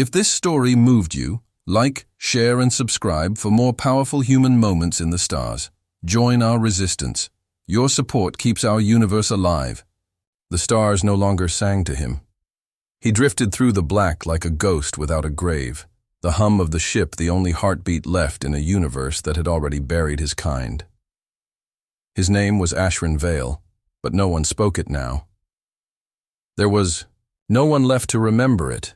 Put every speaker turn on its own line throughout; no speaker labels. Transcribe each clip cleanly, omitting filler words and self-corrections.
If this story moved you, like, share, and subscribe for more powerful human moments in the stars. Join our resistance. Your support keeps our universe alive. The stars no longer sang to him. He drifted through the black like a ghost without a grave, the hum of the ship the only heartbeat left in a universe that had already buried his kind. His name was Ashren Vale, but no one spoke it now. There was no one left to remember it,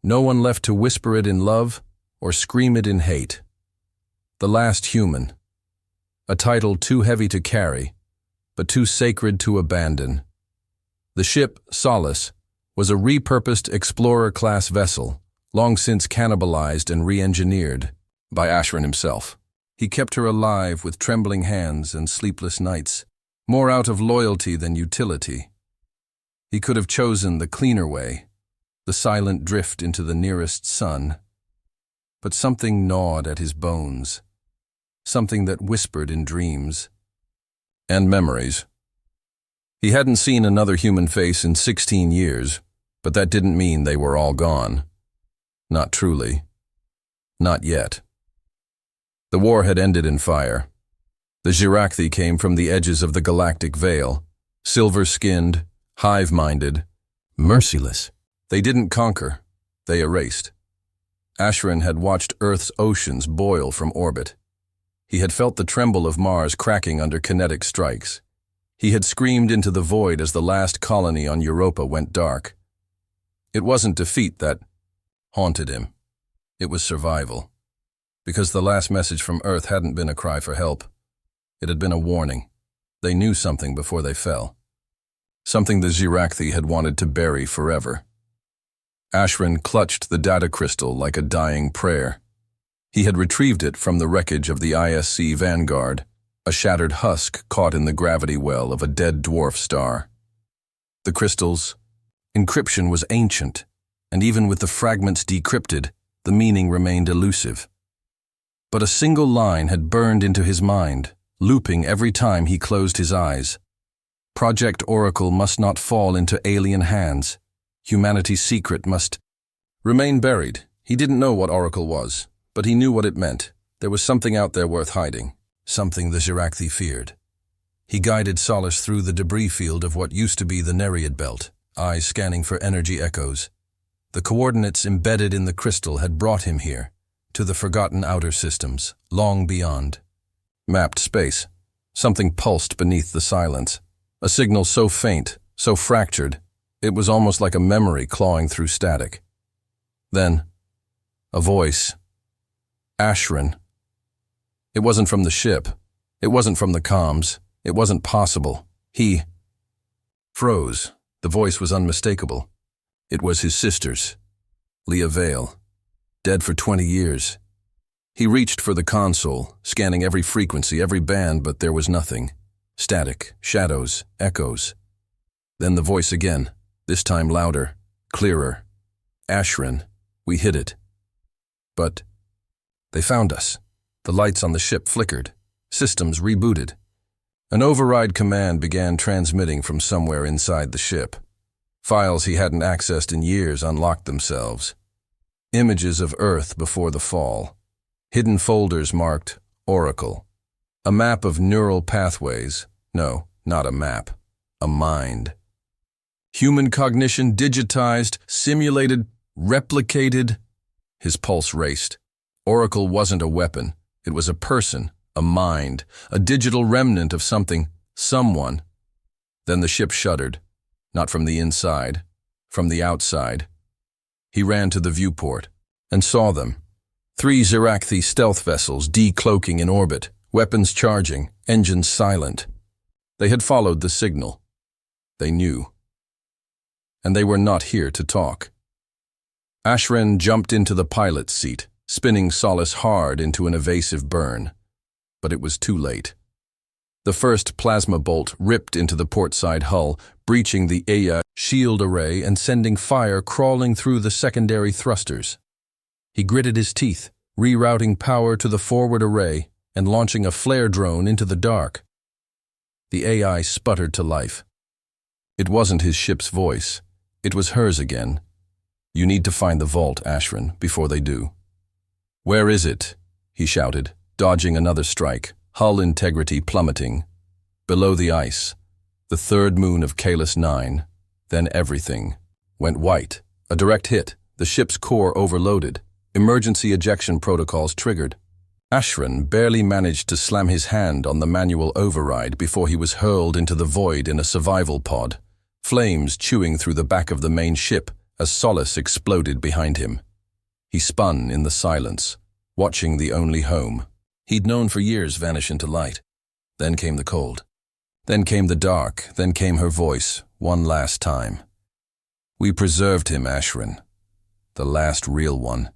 no one left to whisper it in love or scream it in hate. The last human, a title too heavy to carry, but too sacred to abandon. The ship, Solace, was a repurposed explorer-class vessel, long since cannibalized and re-engineered by Ashren himself. He kept her alive with trembling hands and sleepless nights, more out of loyalty than utility. He could have chosen the cleaner way, the silent drift into the nearest sun. But something gnawed at his bones, something that whispered in dreams and memories. He hadn't seen another human face in 16 years, but that didn't mean they were all gone. Not truly. Not yet. The war had ended in fire. The Zirakthi came from the edges of the galactic veil, silver-skinned, hive-minded, merciless. They didn't conquer, they erased. Ashren had watched Earth's oceans boil from orbit. He had felt the tremble of Mars cracking under kinetic strikes. He had screamed into the void as the last colony on Europa went dark. It wasn't defeat that haunted him. It was survival. Because the last message from Earth hadn't been a cry for help. It had been a warning. They knew something before they fell. Something the Zirakthi had wanted to bury forever. Ashren clutched the data crystal like a dying prayer. He had retrieved it from the wreckage of the ISC Vanguard, a shattered husk caught in the gravity well of a dead dwarf star. The crystal's encryption was ancient, and even with the fragments decrypted, the meaning remained elusive. But a single line had burned into his mind, looping every time he closed his eyes. Project Oracle must not fall into alien hands. Humanity's secret must remain buried. He didn't know what Oracle was, but he knew what it meant. There was something out there worth hiding, something the Zirakthi feared. He guided Solace through the debris field of what used to be the Nereid Belt, eyes scanning for energy echoes. The coordinates embedded in the crystal had brought him here, to the forgotten outer systems, long beyond. Mapped space. Something pulsed beneath the silence. A signal so faint, so fractured, it was almost like a memory clawing through static. Then, a voice. Ashren. It wasn't from the ship. It wasn't from the comms. It wasn't possible. He froze. The voice was unmistakable. It was his sister's, Leah Vale, dead for 20 years. He reached for the console, scanning every frequency, every band, but there was nothing. Static, shadows, echoes. Then the voice again, this time louder, clearer. Ashren, we hit it. But they found us. The lights on the ship flickered. Systems rebooted. An override command began transmitting from somewhere inside the ship. Files he hadn't accessed in years unlocked themselves. Images of Earth before the fall. Hidden folders marked Oracle. A map of neural pathways. No, not a map. A mind. Human cognition digitized, simulated, replicated. His pulse raced. Oracle wasn't a weapon. It was a person, a mind, a digital remnant of something, someone. Then the ship shuddered. Not from the inside, from the outside. He ran to the viewport and saw them. 3 Zirakthi stealth vessels decloaking in orbit, weapons charging, engines silent. They had followed the signal. They knew. And they were not here to talk. Ashren jumped into the pilot's seat, spinning Solace hard into an evasive burn. But it was too late. The first plasma bolt ripped into the portside hull, breaching the Aya shield array and sending fire crawling through the secondary thrusters. He gritted his teeth, rerouting power to the forward array and launching a flare drone into the dark. The AI sputtered to life. It wasn't his ship's voice. It was hers again. You need to find the vault, Ashren, before they do. Where is it? He shouted, dodging another strike, hull integrity plummeting. Below the ice, the third moon of Kalis 9, then everything went white. A direct hit, the ship's core overloaded, emergency ejection protocols triggered. Ashren barely managed to slam his hand on the manual override before he was hurled into the void in a survival pod, flames chewing through the back of the main ship as Solace exploded behind him. He spun in the silence, watching the only home he'd known for years vanish into light. Then came the cold. Then came the dark. Then came her voice, one last time. We preserved him, Ashren. The last real one.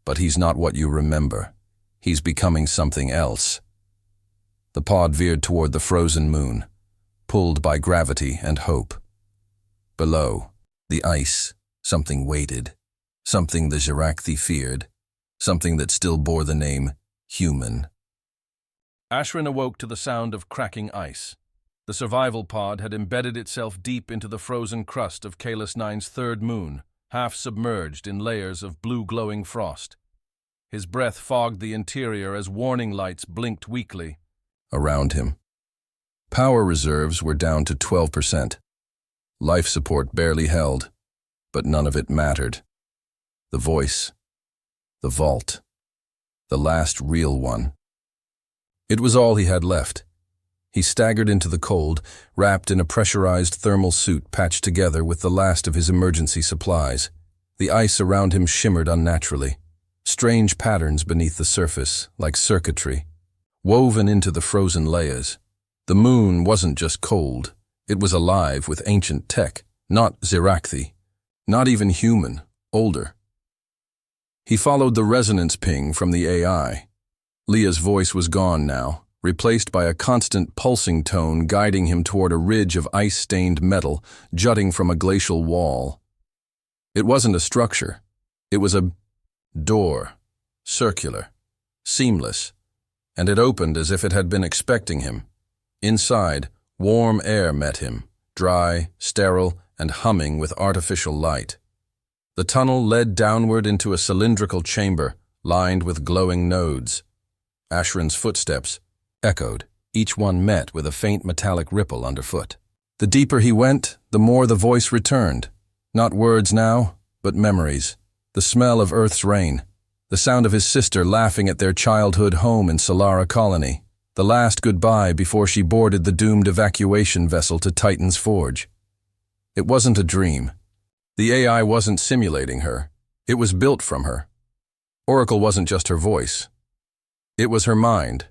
But he's not what you remember. He's becoming something else. The pod veered toward the frozen moon, pulled by gravity and hope. Below, the ice, something waited. Something the Zirakthi feared. Something that still bore the name human. Ashren awoke to the sound of cracking ice. The survival pod had embedded itself deep into the frozen crust of Kalis 9's third moon, half submerged in layers of blue-glowing frost. His breath fogged the interior as warning lights blinked weakly around him. Power reserves were down to 12%. Life support barely held, but none of it mattered. The voice, the vault, the last real one. It was all he had left. He staggered into the cold, wrapped in a pressurized thermal suit patched together with the last of his emergency supplies. The ice around him shimmered unnaturally. Strange patterns beneath the surface, like circuitry, woven into the frozen layers. The moon wasn't just cold. It was alive with ancient tech, not Zirakthi, not even human, older. He followed the resonance ping from the AI. Leah's voice was gone now, replaced by a constant pulsing tone guiding him toward a ridge of ice-stained metal jutting from a glacial wall. It wasn't a structure. It was a door, circular, seamless, and it opened as if it had been expecting him. Inside, warm air met him, dry, sterile, and humming with artificial light. The tunnel led downward into a cylindrical chamber lined with glowing nodes. Ashren's footsteps echoed, each one met with a faint metallic ripple underfoot. The deeper he went, the more the voice returned. Not words now, but memories. The smell of Earth's rain. The sound of his sister laughing at their childhood home in Solara Colony. The last goodbye before she boarded the doomed evacuation vessel to Titan's Forge. It wasn't a dream. The AI wasn't simulating her. It was built from her. Oracle wasn't just her voice. It was her mind,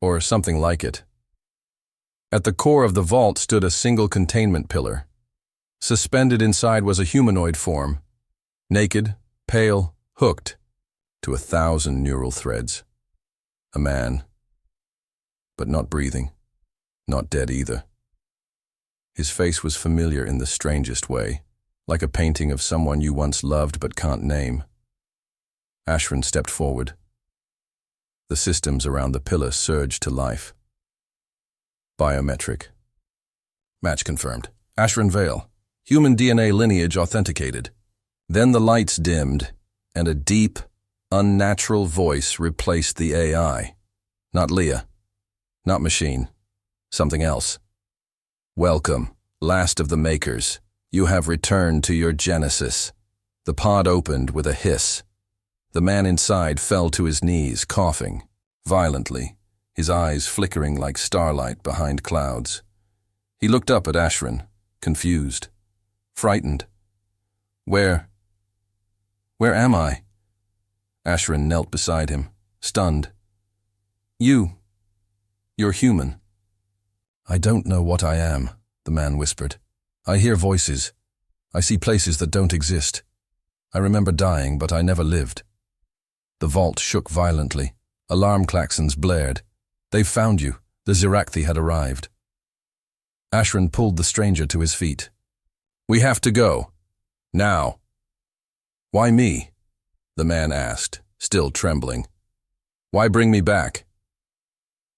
or something like it. At the core of the vault stood a single containment pillar. Suspended inside was a humanoid form, naked, pale, hooked to 1,000 neural threads. A man, but not breathing, not dead either. His face was familiar in the strangest way, like a painting of someone you once loved but can't name. Ashren stepped forward. The systems around the pillar surged to life. Biometric. Match confirmed. Ashren Vale. Human DNA lineage authenticated. Then the lights dimmed, and a deep, unnatural voice replaced the AI. Not Leah. Not machine. Something else. Welcome, last of the makers. You have returned to your genesis. The pod opened with a hiss. The man inside fell to his knees, coughing violently, his eyes flickering like starlight behind clouds. He looked up at Ashren, confused, frightened. Where am I? Ashren knelt beside him, stunned. You're human. I don't know what I am, the man whispered. I hear voices. I see places that don't exist. I remember dying, but I never lived. The vault shook violently. Alarm klaxons blared. They've found you. The Zirakthi had arrived. Ashren pulled the stranger to his feet. We have to go. Now. Why me? The man asked, still trembling. Why bring me back?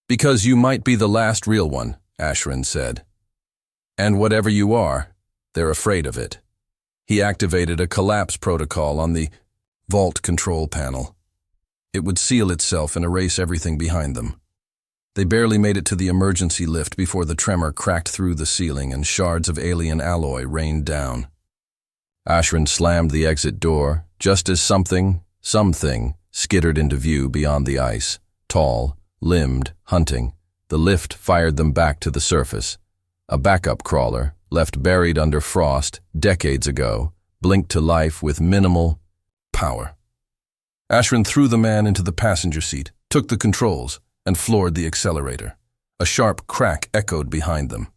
Because you might be the last real one, Ashren said. And whatever you are, they're afraid of it. He activated a collapse protocol on the vault control panel. It would seal itself and erase everything behind them. They barely made it to the emergency lift before the tremor cracked through the ceiling and shards of alien alloy rained down. Ashren slammed the exit door just as something skittered into view beyond the ice. Tall, limbed, hunting, the lift fired them back to the surface. A backup crawler, left buried under frost decades ago, blinked to life with minimal power. Ashren threw the man into the passenger seat, took the controls, and floored the accelerator. A sharp crack echoed behind them.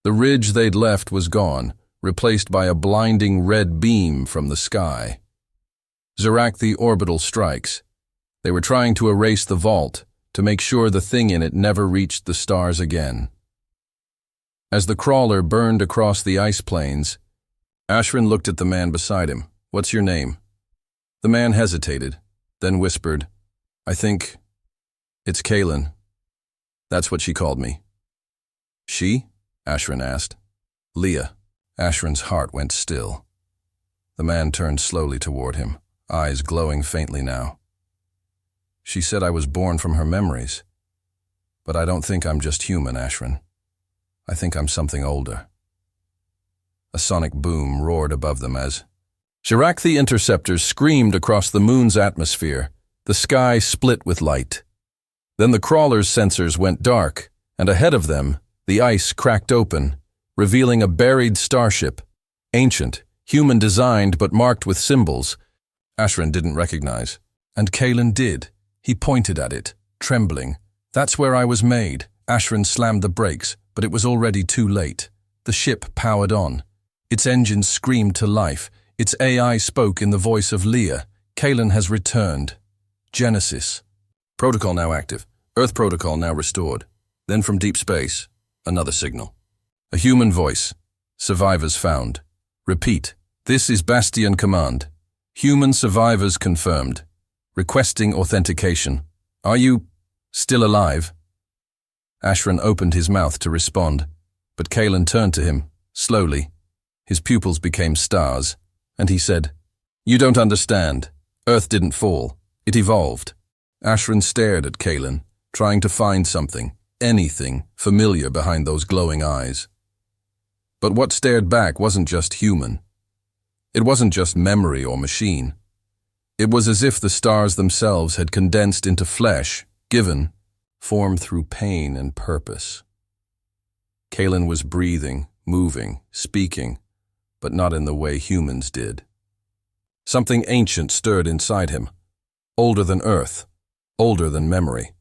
The ridge they'd left was gone, replaced by a blinding red beam from the sky. Zarak orbital strikes. They were trying to erase the vault, to make sure the thing in it never reached the stars again. As the crawler burned across the ice plains, Ashren looked at the man beside him. "What's your name?" The man hesitated, then whispered, "I think it's Kaylin. That's what she called me." "She?" Ashren asked. "Leah." Ashren's heart went still. The man turned slowly toward him, eyes glowing faintly now. "She said I was born from her memories. But I don't think I'm just human, Ashren. I think I'm something older." A sonic boom roared above them as Zarak the interceptors screamed across the moon's atmosphere. The sky split with light. Then the crawler's sensors went dark, and ahead of them, the ice cracked open, revealing a buried starship, ancient, human-designed but marked with symbols Ashren didn't recognize. And Kaylin did. He pointed at it, trembling. "That's where I was made." Ashren slammed the brakes, but it was already too late. The ship powered on. Its engines screamed to life. Its AI spoke in the voice of Leah. "Kaylin has returned. Genesis. Protocol now active. Earth protocol now restored." Then from deep space, another signal. A human voice. "Survivors found. Repeat. This is Bastion Command. Human survivors confirmed. Requesting authentication. Are you still alive?" Ashren opened his mouth to respond, but Kaylin turned to him, slowly. His pupils became stars, and he said, "You don't understand. Earth didn't fall. It evolved." Ashren stared at Kaylin, trying to find something, anything, familiar behind those glowing eyes. But what stared back wasn't just human. It wasn't just memory or machine. It was as if the stars themselves had condensed into flesh, given, formed through pain and purpose. Kaylin was breathing, moving, speaking, but not in the way humans did. Something ancient stirred inside him, older than Earth, older than memory.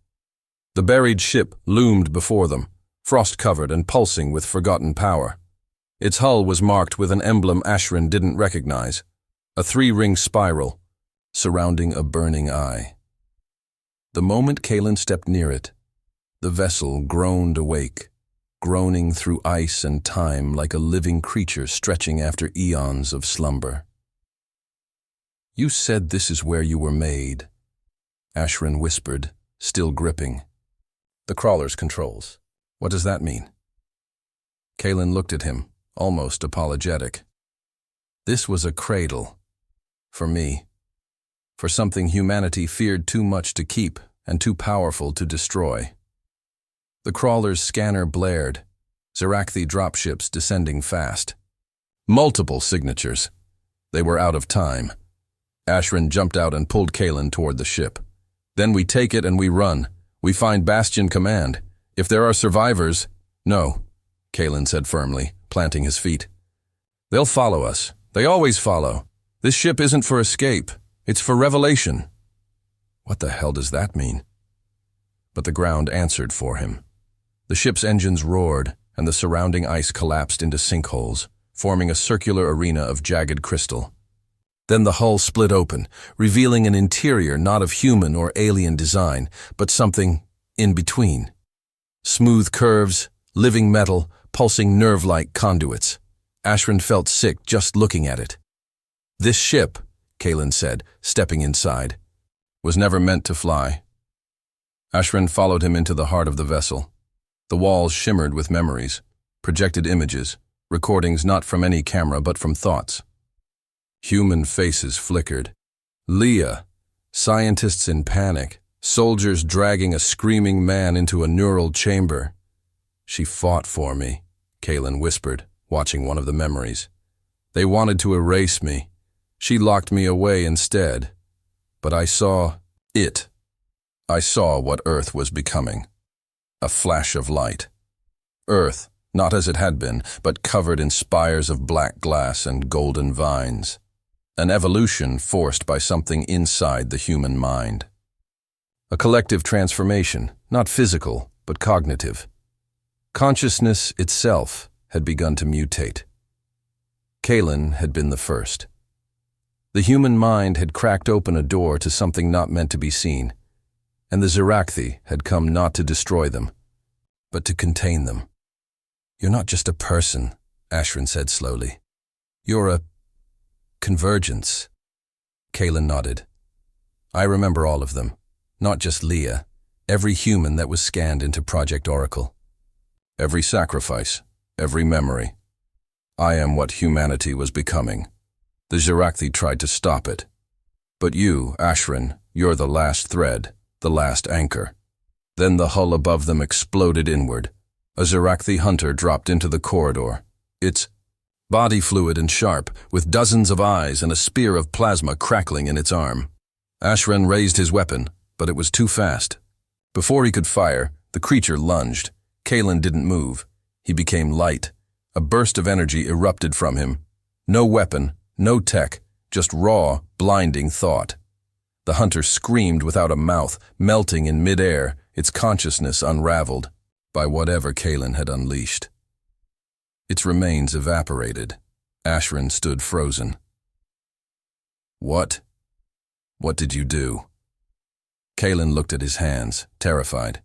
The buried ship loomed before them, frost-covered and pulsing with forgotten power. Its hull was marked with an emblem Ashren didn't recognize, a three-ring spiral, surrounding a burning eye. The moment Kaylin stepped near it, the vessel groaned awake, groaning through ice and time like a living creature stretching after eons of slumber. "You said this is where you were made," Ashren whispered, still gripping. "The crawler's controls. What does that mean?" Kaylin looked at him, almost apologetic. "This was a cradle. For me. For something humanity feared too much to keep and too powerful to destroy." The crawler's scanner blared, Zarak dropships descending fast. Multiple signatures. They were out of time. Ashren jumped out and pulled Kaylin toward the ship. "Then we take it and we run. We find Bastion Command. If there are survivors—" "No," Kaylin said firmly, planting his feet. "They'll follow us. They always follow. This ship isn't for escape. It's for revelation." What the hell does that mean? But the ground answered for him. The ship's engines roared, and the surrounding ice collapsed into sinkholes, forming a circular arena of jagged crystal. Then the hull split open, revealing an interior not of human or alien design, but something in between. Smooth curves, living metal, pulsing nerve-like conduits. Ashren felt sick just looking at it. "This ship," Kaylin said, stepping inside, "was never meant to fly." Ashren followed him into the heart of the vessel. The walls shimmered with memories, projected images, recordings not from any camera but from thoughts. Human faces flickered. Leah, scientists in panic, soldiers dragging a screaming man into a neural chamber. She fought for me, Kaylin whispered, watching one of the memories. They wanted to erase me. She locked me away instead. But I saw it. I saw what Earth was becoming. A flash of light. Earth, not as it had been, but covered in spires of black glass and golden vines. An evolution forced by something inside the human mind. A collective transformation, not physical, but cognitive. Consciousness itself had begun to mutate. Kaylin had been the first. The human mind had cracked open a door to something not meant to be seen, and the Zirakthi had come not to destroy them, but to contain them. "You're not just a person," Ashren said slowly. "You're a convergence." Kaylin nodded. "I remember all of them, not just Leah, every human that was scanned into Project Oracle. Every sacrifice, every memory. I am what humanity was becoming. The Zirakthi tried to stop it. But you, Ashren, you're the last thread, the last anchor." Then the hull above them exploded inward. A Zirakthi hunter dropped into the corridor. Its body fluid and sharp, with dozens of eyes and a spear of plasma crackling in its arm. Ashren raised his weapon, but it was too fast. Before he could fire, the creature lunged. Kaylin didn't move. He became light. A burst of energy erupted from him. No weapon, no tech, just raw, blinding thought. The hunter screamed without a mouth, melting in midair, its consciousness unraveled by whatever Kaylin had unleashed. Its remains evaporated. Ashren stood frozen. What did you do?" Kaylin looked at his hands, terrified.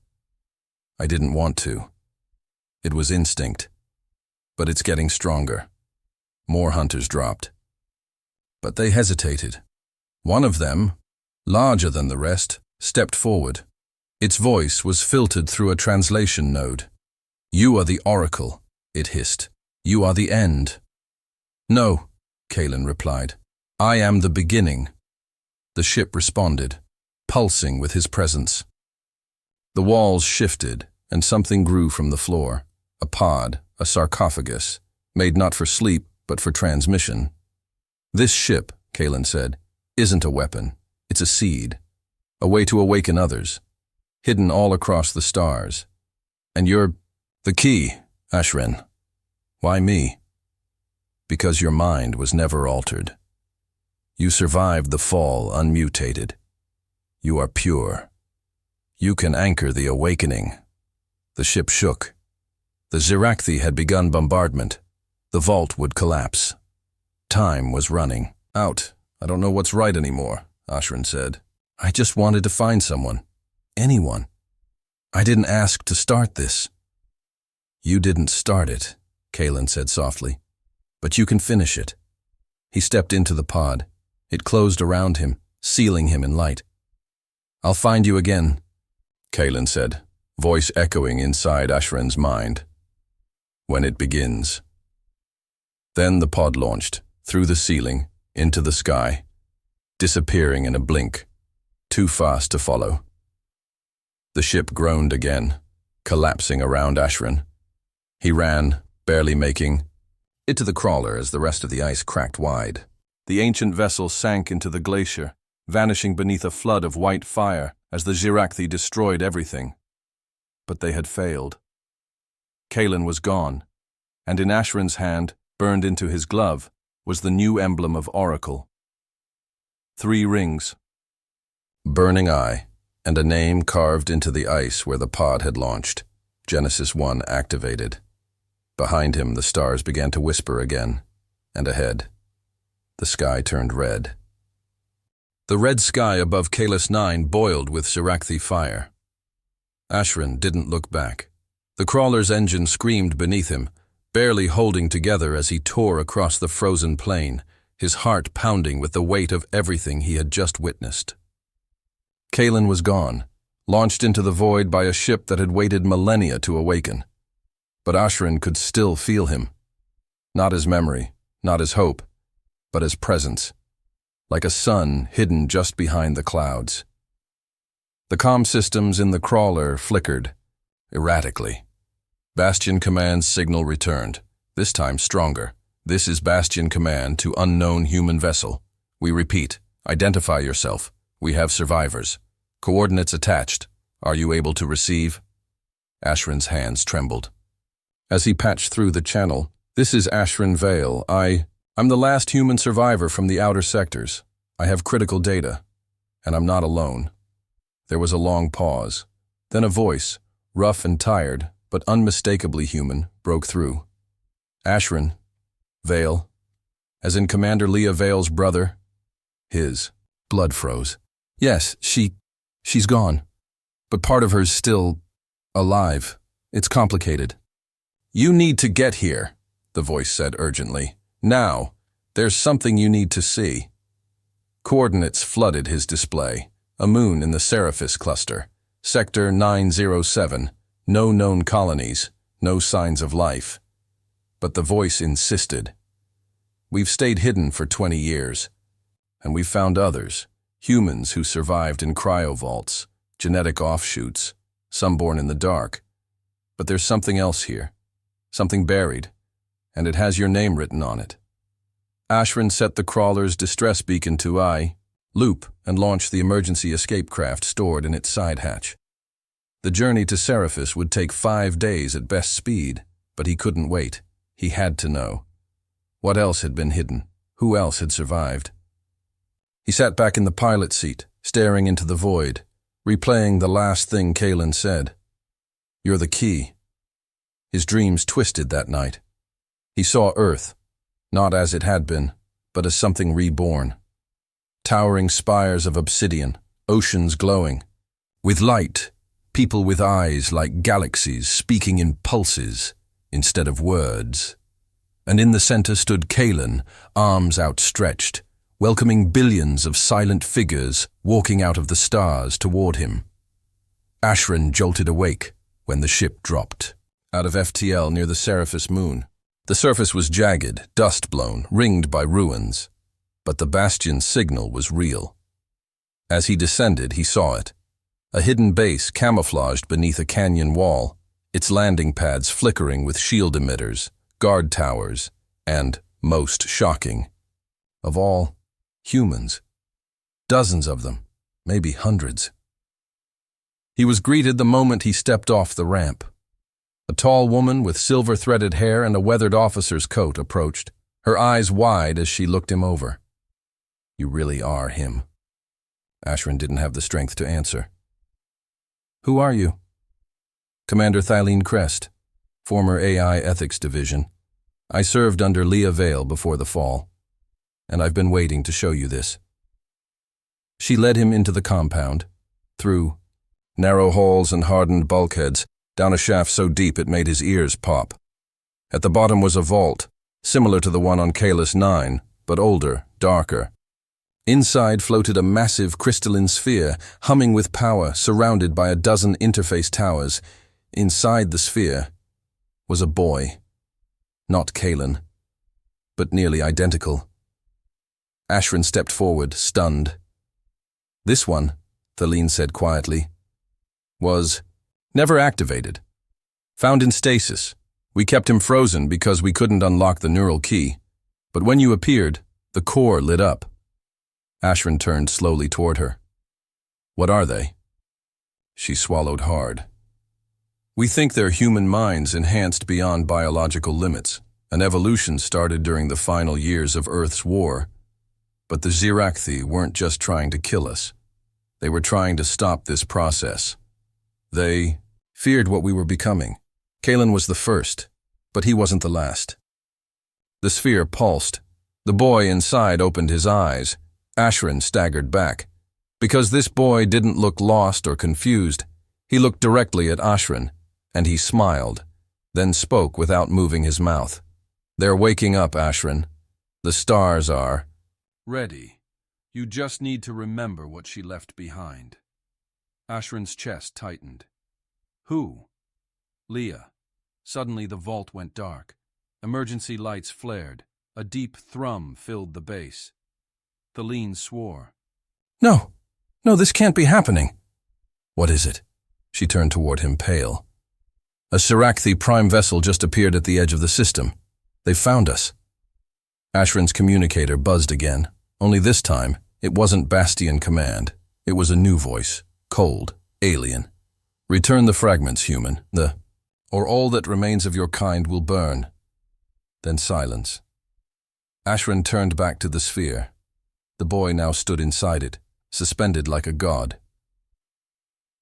"I didn't want to. It was instinct. But it's getting stronger." More hunters dropped. But they hesitated. One of them, larger than the rest, stepped forward. Its voice was filtered through a translation node. "You are the Oracle," it hissed. "You are the end." "No," Kaylin replied. "I am the beginning." The ship responded, pulsing with his presence. The walls shifted, and something grew from the floor. A pod, a sarcophagus, made not for sleep, but for transmission. "This ship," Kaylin said, "isn't a weapon. It's a seed. A way to awaken others. Hidden all across the stars. And you're the key, Ashren." "Why me?" "Because your mind was never altered. You survived the fall unmutated. You are pure. You can anchor the awakening." The ship shook. The Zirakthi had begun bombardment. The vault would collapse. Time was running out. "I don't know what's right anymore," Ashren said. "I just wanted to find someone. Anyone. I didn't ask to start this." "You didn't start it," Kaylin said softly. "But you can finish it." He stepped into the pod. It closed around him, sealing him in light. "I'll find you again," Kaylin said, voice echoing inside Ashren's mind. "When it begins." Then the pod launched, through the ceiling, into the sky, disappearing in a blink, too fast to follow. The ship groaned again, collapsing around Ashren. He ran, barely making it to the crawler as the rest of the ice cracked wide. The ancient vessel sank into the glacier, vanishing beneath a flood of white fire as the Zirakthi destroyed everything. But they had failed. Kaylin was gone, and in Ashren's hand, burned into his glove, was the new emblem of Oracle. 3 rings, burning eye, and a name carved into the ice where the pod had launched. Genesis 1 activated. Behind him, the stars began to whisper again, and ahead, the sky turned red. The red sky above Kalis 9 boiled with Zirakthi fire. Ashren didn't look back. The crawler's engine screamed beneath him, barely holding together as he tore across the frozen plain, his heart pounding with the weight of everything he had just witnessed. Kaylin was gone, launched into the void by a ship that had waited millennia to awaken. But Ashren could still feel him. Not his memory, not his hope, but as presence, like a sun hidden just behind the clouds. The comm systems in the crawler flickered, erratically. Bastion Command's signal returned, this time stronger. This is Bastion Command to unknown human vessel. We repeat, identify yourself. We have survivors. Coordinates attached. Are you able to receive? Ashren's hands trembled. As he patched through the channel, this is Ashren Vale. I'm the last human survivor from the outer sectors. I have critical data, and I'm not alone. There was a long pause. Then a voice, rough and tired, but unmistakably human, broke through. Ashren Vale, as in Commander Leah Vale's brother. His blood froze. Yes, she's gone. But part of her's still alive. It's complicated. You need to get here, the voice said urgently. Now, there's something you need to see. Coordinates flooded his display. A moon in the Seraphis cluster. Sector 907. No known colonies. No signs of life. But the voice insisted. We've stayed hidden for 20 years. And we've found others. Humans who survived in cryovaults. Genetic offshoots. Some born in the dark. But there's something else here. Something buried. And it has your name written on it. Ashren set the crawler's distress beacon to loop and launched the emergency escape craft stored in its side hatch. The journey to Seraphis would take 5 days at best speed, but he couldn't wait. He had to know. What else had been hidden? Who else had survived? He sat back in the pilot seat, staring into the void, replaying the last thing Kalen said. You're the key. His dreams twisted that night. He saw Earth, not as it had been, but as something reborn. Towering spires of obsidian, oceans glowing. With light, people with eyes like galaxies speaking in pulses instead of words. And in the center stood Kalen, arms outstretched, welcoming billions of silent figures walking out of the stars toward him. Ashren jolted awake when the ship dropped out of FTL near the Seraphis moon. The surface was jagged, dust-blown, ringed by ruins. But the Bastion's signal was real. As he descended, he saw it. A hidden base camouflaged beneath a canyon wall, its landing pads flickering with shield emitters, guard towers, and, most shocking of all, humans. Dozens of them, maybe hundreds. He was greeted the moment he stepped off the ramp. A tall woman with silver-threaded hair and a weathered officer's coat approached, her eyes wide as she looked him over. You really are him. Ashren didn't have the strength to answer. Who are you? Commander Thylene Crest, former AI Ethics Division. I served under Leah Vale before the fall, and I've been waiting to show you this. She led him into the compound, through narrow halls and hardened bulkheads, down a shaft so deep it made his ears pop. At the bottom was a vault, similar to the one on Kalis 9, but older, darker. Inside floated a massive crystalline sphere, humming with power, surrounded by a dozen interface towers. Inside the sphere was a boy. Not Kalen, but nearly identical. Ashren stepped forward, stunned. This one, Thylene said quietly, was never activated. Found in stasis. We kept him frozen because we couldn't unlock the neural key. But when you appeared, the core lit up. Ashren turned slowly toward her. What are they? She swallowed hard. We think they're human minds enhanced beyond biological limits. An evolution started during the final years of Earth's war. But the Zirakthi weren't just trying to kill us. They were trying to stop this process. They feared what we were becoming. Kalen was the first, but he wasn't the last. The sphere pulsed. The boy inside opened his eyes. Ashren staggered back. Because this boy didn't look lost or confused, he looked directly at Ashren, and he smiled, then spoke without moving his mouth. They're waking up, Ashren. The stars are ready. You just need to remember what she left behind. Ashren's chest tightened. Who? Leah. Suddenly the vault went dark. Emergency lights flared. A deep thrum filled the base. Thaleen swore.
No, this can't be happening. What is it? She turned toward him, pale. A Sirakhthi prime vessel just appeared at the edge of the system. They found us. Ashren's communicator buzzed again. Only this time, it wasn't Bastion Command. It was a new voice, cold, alien. Return the fragments, human. Or all that remains of your kind will burn. Then silence. Ashren turned back to the sphere. The boy now stood inside it, suspended like a god.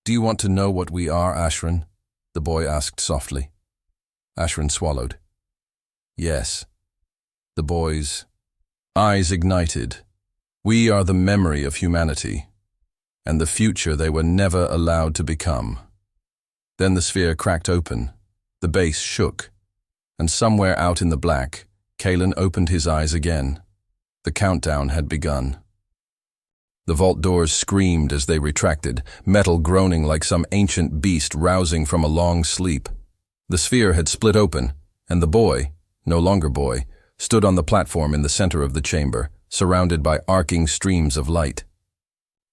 Do you want to know what we are, Ashren? The boy asked softly. Ashren swallowed. Yes. The boy's eyes ignited. We are the memory of humanity, and the future they were never allowed to become. Then the sphere cracked open. The base shook, and somewhere out in the black, Kalen opened his eyes again. The countdown had begun. The vault doors screamed as they retracted, metal groaning like some ancient beast rousing from a long sleep. The sphere had split open, and the boy, no longer boy, stood on the platform in the center of the chamber, surrounded by arcing streams of light.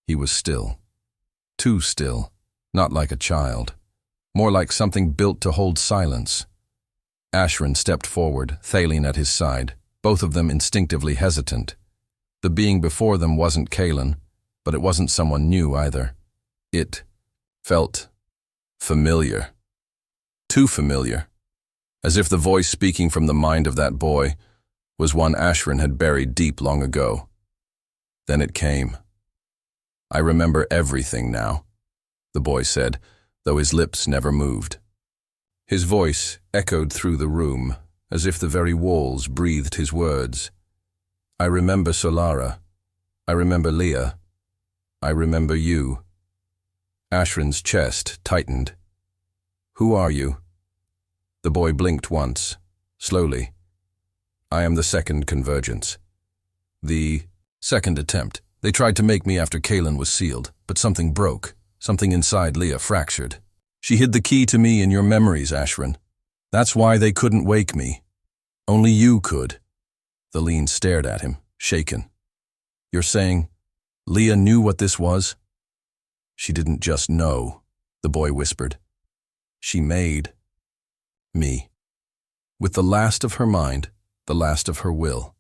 He was still. Too still, not like a child. More like something built to hold silence. Ashren stepped forward, Thaleen at his side, both of them instinctively hesitant. The being before them wasn't Kalen, but it wasn't someone new either. It felt familiar. Too familiar. As if the voice speaking from the mind of that boy was one Ashren had buried deep long ago. Then it came. I remember everything now, the boy said, though his lips never moved. His voice echoed through the room, as if the very walls breathed his words. I remember Solara. I remember Leah. I remember you. Ashren's chest tightened. Who are you? The boy blinked once, slowly. I am the second convergence. The second attempt. They tried to make me after Kalen was sealed, but something broke. Something inside Leah fractured. She hid the key to me in your memories, Ashren. That's why they couldn't wake me. Only you could. Thaleen stared at him, shaken. You're saying Leah knew what this was? She didn't just know, the boy whispered. She made me. With the last of her mind, the last of her will.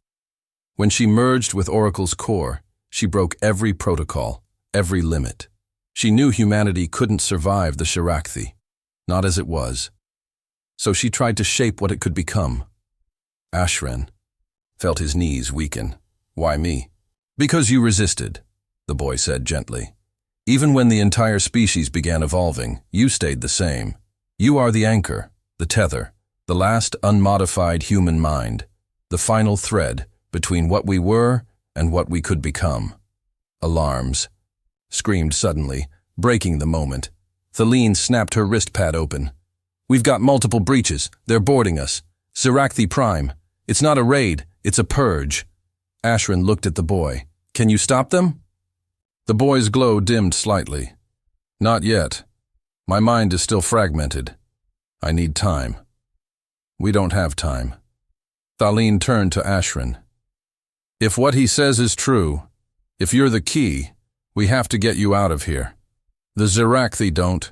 When she merged with Oracle's core, she broke every protocol, every limit. She knew humanity couldn't survive the Sirakhthi, not as it was. So she tried to shape what it could become. Ashren felt his knees weaken. Why me? Because you resisted, the boy said gently. Even when the entire species began evolving, you stayed the same. You are the anchor, the tether, the last unmodified human mind, the final thread between what we were and what we could become. Alarms screamed suddenly, breaking the moment. Thaleen snapped her wrist pad open. We've got multiple breaches. They're boarding us. Sirakhthi Prime. It's not a raid, it's a purge. Ashren looked at the boy. Can you stop them? The boy's glow dimmed slightly. Not yet. My mind is still fragmented. I need time. We don't have time. Thaleen turned to Ashren. If what he says is true, if you're the key, we have to get you out of here. The Sirakhthi don't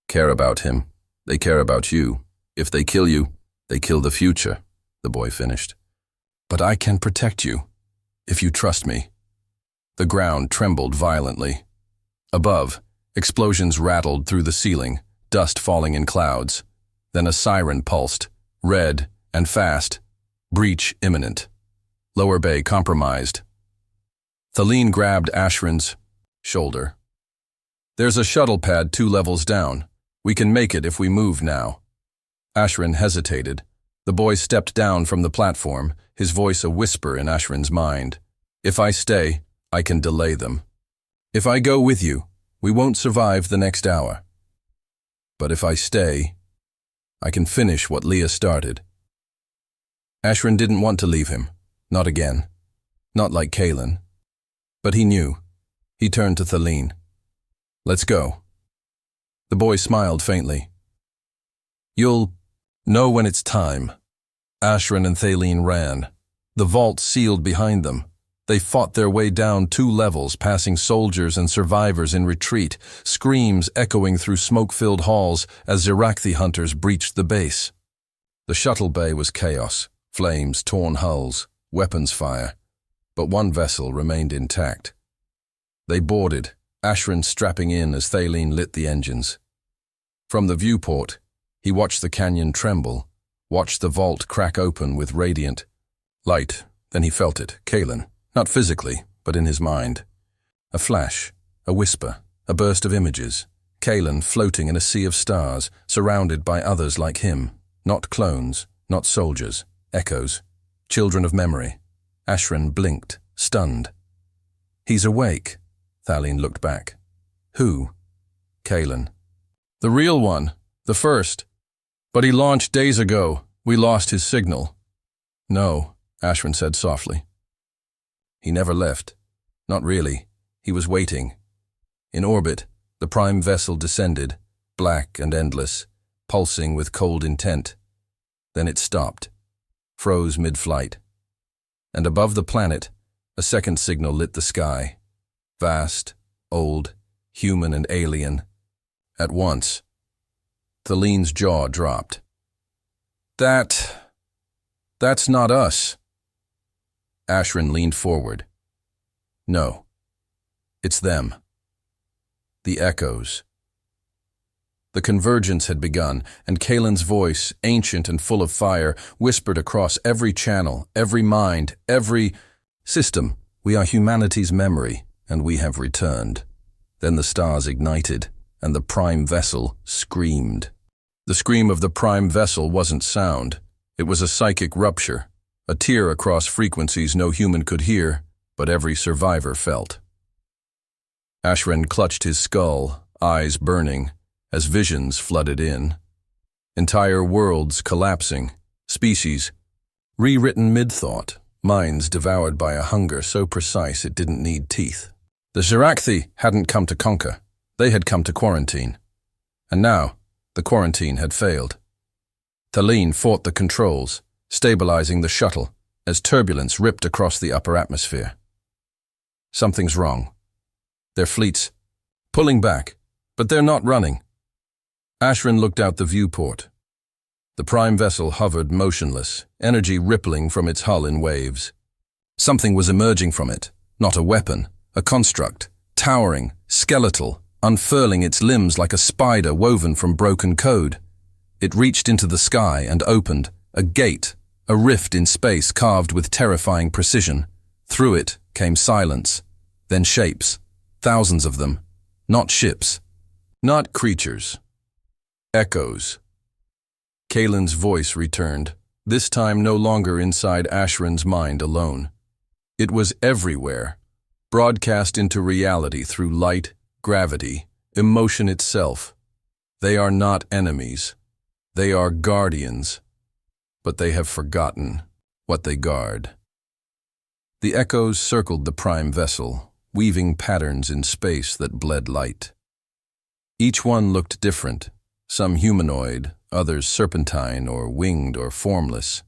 care about him. They care about you. If they kill you, they kill the future, the boy finished. But I can protect you, if you trust me. The ground trembled violently. Above, explosions rattled through the ceiling, dust falling in clouds. Then a siren pulsed, red and fast. Breach imminent. Lower bay compromised. Thaleen grabbed Ashren's shoulder. There's a shuttle pad 2 levels down. We can make it if we move now. Ashren hesitated. The boy stepped down from the platform, his voice a whisper in Ashren's mind. If I stay, I can delay them. If I go with you, we won't survive the next hour. But if I stay, I can finish what Leah started. Ashren didn't want to leave him. Not again. Not like Kalen. But he knew. He turned to Thaleen. Let's go. The boy smiled faintly. You'll know when it's time. Ashren and Thaleen ran, The vault sealed behind them. They fought their way down 2 levels, passing soldiers and survivors in retreat, screams echoing through smoke-filled halls as Xerathi hunters breached the base. The shuttle bay was chaos, flames, torn hulls, weapons fire, but one vessel remained intact. They boarded, Ashren strapping in as Thaleen lit the engines. From the viewport, he watched the canyon tremble, watched the vault crack open with radiant light. Then he felt it, Kaelin. Not physically, but in his mind. A flash, a whisper, a burst of images. Kaelin floating in a sea of stars, surrounded by others like him. Not clones, not soldiers, echoes, children of memory. Ashren blinked, stunned. He's awake. Thaleen looked back. Who? Kaelin. The real one, the first. But he launched days ago. We lost his signal. No, Ashren said softly. He never left. Not really. He was waiting. In orbit, the prime vessel descended, black and endless, pulsing with cold intent. Then it stopped, froze mid-flight. And above the planet, a second signal lit the sky. Vast, old, human and alien. At once. Thaleen's jaw dropped. That's not us. Ashren leaned forward. No. It's them. The echoes. The convergence had begun, and Kaelin's voice, ancient and full of fire, whispered across every channel, every mind, every system. We are humanity's memory, and we have returned. Then the stars ignited, and the prime vessel screamed. The scream of the prime vessel wasn't sound. It was a psychic rupture. A tear across frequencies no human could hear, but every survivor felt. Ashren clutched his skull, eyes burning, as visions flooded in. Entire worlds collapsing, species rewritten mid-thought, minds devoured by a hunger so precise it didn't need teeth. The Xerathi hadn't come to conquer. They had come to quarantine. And now, the quarantine had failed. Thaleen fought the controls, stabilizing the shuttle as turbulence ripped across the upper atmosphere. Something's wrong. Their fleet's pulling back, but they're not running. Ashren looked out the viewport. The prime vessel hovered motionless, energy rippling from its hull in waves. Something was emerging from it, not a weapon, a construct, towering, skeletal, unfurling its limbs like a spider woven from broken code. It reached into the sky and opened, a gate, a rift in space carved with terrifying precision. Through it came silence, then shapes, thousands of them, not ships, not creatures, echoes. Kaelin's voice returned, this time no longer inside Ashren's mind alone. It was everywhere, broadcast into reality through light, gravity, emotion itself. They are not enemies. They are guardians. But they have forgotten what they guard. The echoes circled the prime vessel, weaving patterns in space that bled light. Each one looked different, some humanoid, others serpentine or winged or formless,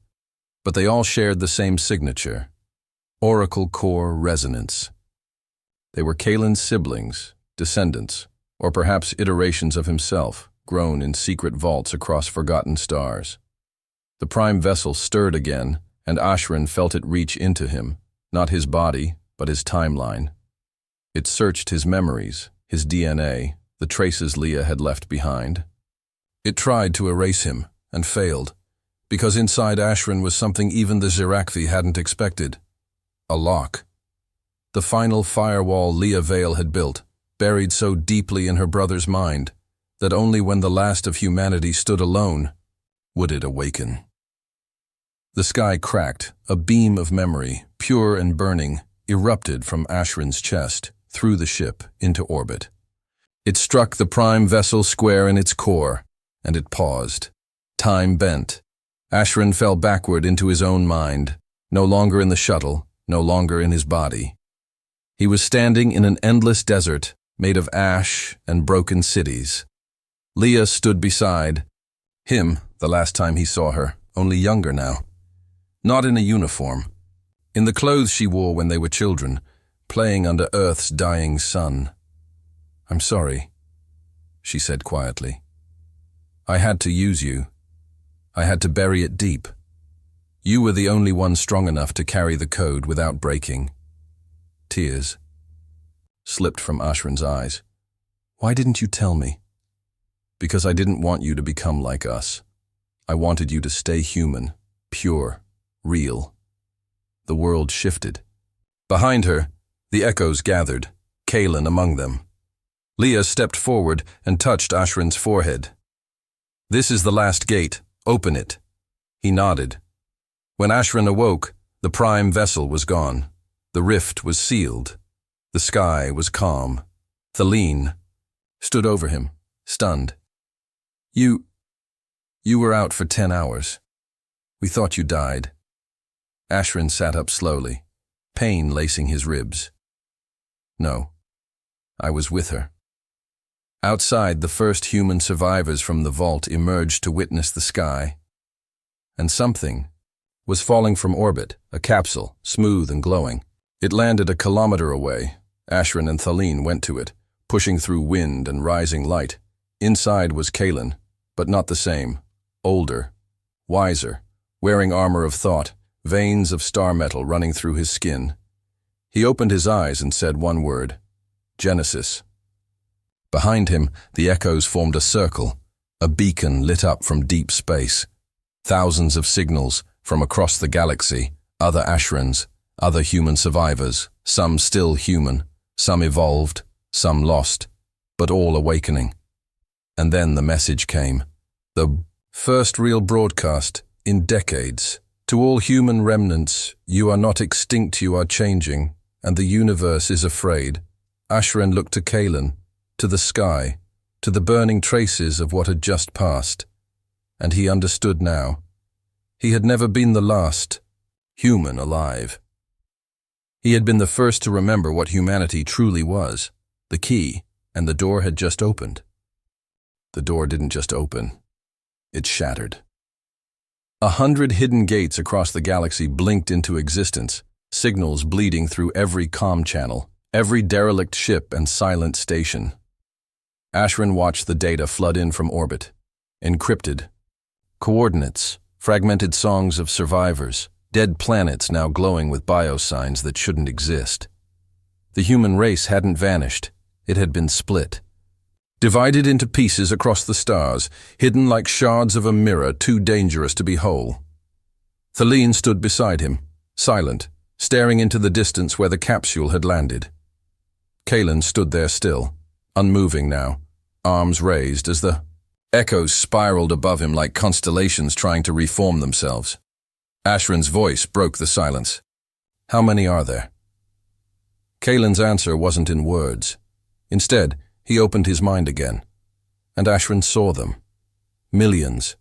but they all shared the same signature, Oracle Core Resonance. They were Kaelin's siblings, descendants, or perhaps iterations of himself, grown in secret vaults across forgotten stars. The prime vessel stirred again, and Ashren felt it reach into him, not his body, but his timeline. It searched his memories, his DNA, the traces Leah had left behind. It tried to erase him, and failed, because inside Ashren was something even the Xerathi hadn't expected. A lock. The final firewall Leah Vale had built, buried so deeply in her brother's mind, that only when the last of humanity stood alone would it awaken. The sky cracked, a beam of memory, pure and burning, erupted from Ashren's chest, through the ship, into orbit. It struck the prime vessel square in its core, and it paused. Time bent. Ashren fell backward into his own mind, no longer in the shuttle, no longer in his body. He was standing in an endless desert, made of ash and broken cities. Leah stood beside him, the last time he saw her, only younger now. Not in a uniform, in the clothes she wore when they were children, playing under Earth's dying sun. "I'm sorry," she said quietly. "I had to use you. I had to bury it deep. You were the only one strong enough to carry the code without breaking." Tears slipped from Ashren's eyes. "Why didn't you tell me?" "Because I didn't want you to become like us. I wanted you to stay human, pure, real." The world shifted. Behind her, the echoes gathered, Kaelin among them. Leah stepped forward and touched Ashren's forehead. "This is the last gate. Open it." He nodded. When Ashren awoke, the prime vessel was gone. The rift was sealed. The sky was calm. Thaleen stood over him, stunned. You were out for 10 hours. We thought you died." Ashren sat up slowly, pain lacing his ribs. "No, I was with her." Outside, the first human survivors from the vault emerged to witness the sky. And something was falling from orbit, a capsule, smooth and glowing. It landed a kilometer away. Ashren and Thaleen went to it, pushing through wind and rising light. Inside was Kaelin, but not the same. Older, wiser, wearing armor of thought, veins of star metal running through his skin. He opened his eyes and said one word: Genesis. Behind him, the echoes formed a circle, a beacon lit up from deep space. Thousands of signals from across the galaxy, other Ashrens, other human survivors, some still human, some evolved, some lost, but all awakening. And then the message came. The first real broadcast in decades. To all human remnants, you are not extinct, you are changing, and the universe is afraid. Ashren looked to Kaelin, to the sky, to the burning traces of what had just passed. And he understood now. He had never been the last human alive. He had been the first to remember what humanity truly was, the key, and the door had just opened. The door didn't just open. It shattered. 100 hidden gates across the galaxy blinked into existence, signals bleeding through every comm channel, every derelict ship and silent station. Ashren watched the data flood in from orbit, encrypted. Coordinates, fragmented songs of survivors, dead planets now glowing with biosigns that shouldn't exist. The human race hadn't vanished, it had been split. Divided into pieces across the stars, hidden like shards of a mirror too dangerous to be whole. Thaleen stood beside him, silent, staring into the distance where the capsule had landed. Kaelin stood there still, unmoving now, arms raised as the echoes spiraled above him like constellations trying to reform themselves. Ashren's voice broke the silence. "How many are there?" Kaelin's answer wasn't in words. Instead, he opened his mind again, and Ashren saw them. Millions.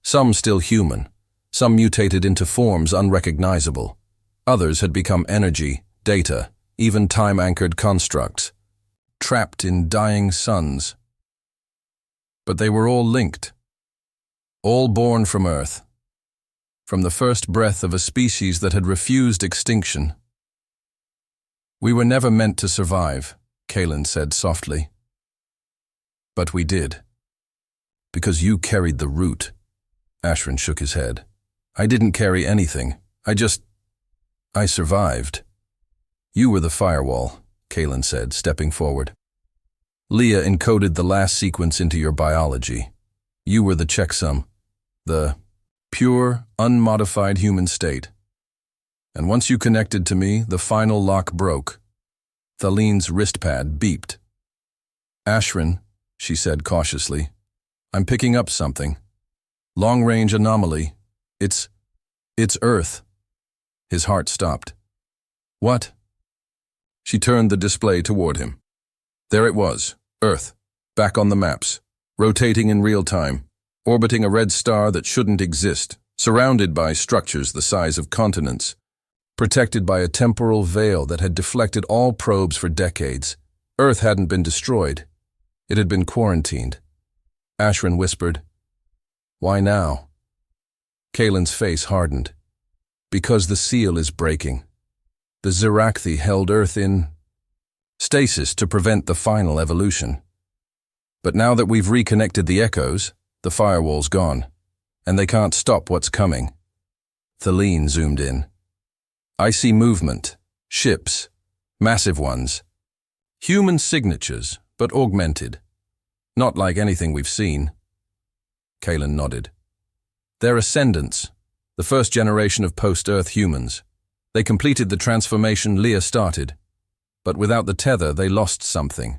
Some still human, some mutated into forms unrecognizable. Others had become energy, data, even time-anchored constructs, trapped in dying suns. But they were all linked, all born from Earth, from the first breath of a species that had refused extinction. "We were never meant to survive," Kaelin said softly. "But we did. Because you carried the root." Ashren shook his head. "I didn't carry anything. I survived." "You were the firewall," Kaelin said, stepping forward. "Leah encoded the last sequence into your biology. You were the checksum, the pure, unmodified human state. And once you connected to me, the final lock broke." Thaleen's wristpad beeped. "Ashren," she said cautiously, "I'm picking up something. Long-range anomaly. It's Earth." His heart stopped. "What?" She turned the display toward him. There it was, Earth, back on the maps, rotating in real time, orbiting a red star that shouldn't exist, surrounded by structures the size of continents, protected by a temporal veil that had deflected all probes for decades. Earth hadn't been destroyed. It had been quarantined. Ashren whispered, "Why now?" Kaelin's face hardened. Because the seal is breaking. The Zirakthy held Earth in stasis to prevent the final evolution. But now that we've reconnected the echoes, the firewall's gone, and they can't stop what's coming. Thelene zoomed in. I see movement, ships, massive ones. Human signatures, but augmented. Not like anything we've seen. Kalen nodded. They're ascendants, the first generation of post-Earth humans. They completed the transformation Leah started, but without the tether they lost something.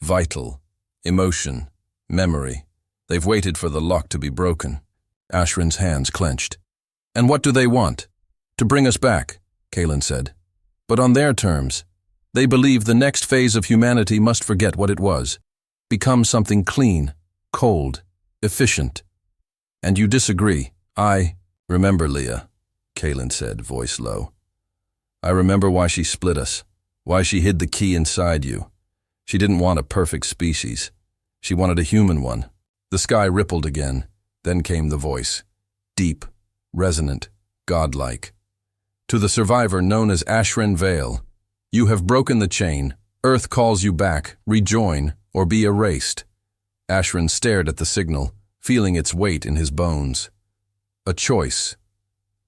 Vital, emotion, memory. They've waited for the lock to be broken. Ashren's hands clenched. And what do they want? To bring us back, Kalen said. But on their terms. They believe the next phase of humanity must forget what it was. Become something clean, cold, efficient. And you disagree. I remember Leah, Kalen said, voice low. I remember why she split us, why she hid the key inside you. She didn't want a perfect species. She wanted a human one. The sky rippled again. Then came the voice. Deep, resonant, godlike. To the survivor known as Ashren Vale, you have broken the chain. Earth calls you back, rejoin, or be erased. Ashren stared at the signal, feeling its weight in his bones. A choice.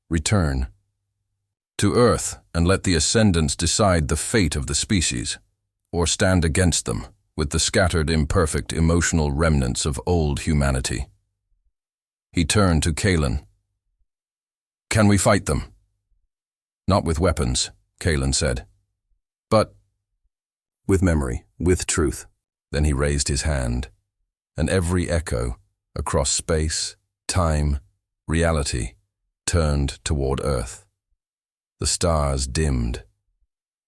Return. To Earth and let the Ascendants decide the fate of the species, or stand against them with the scattered, imperfect, emotional remnants of old humanity. He turned to Kalen. Can we fight them? Not with weapons, Kalen said. But with memory, with truth. Then he raised his hand, and every echo, across space, time, reality, turned toward Earth. The stars dimmed,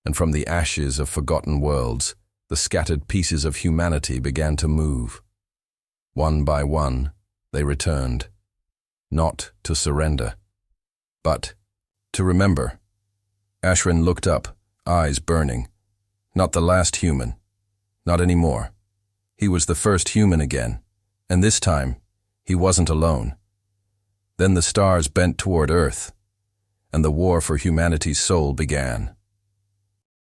and from the ashes of forgotten worlds, the scattered pieces of humanity began to move. One by one, they returned, not to surrender, but to remember. Ashren looked up, eyes burning. Not the last human, not anymore. He was the first human again, and this time, he wasn't alone. Then the stars bent toward Earth, and the war for humanity's soul began.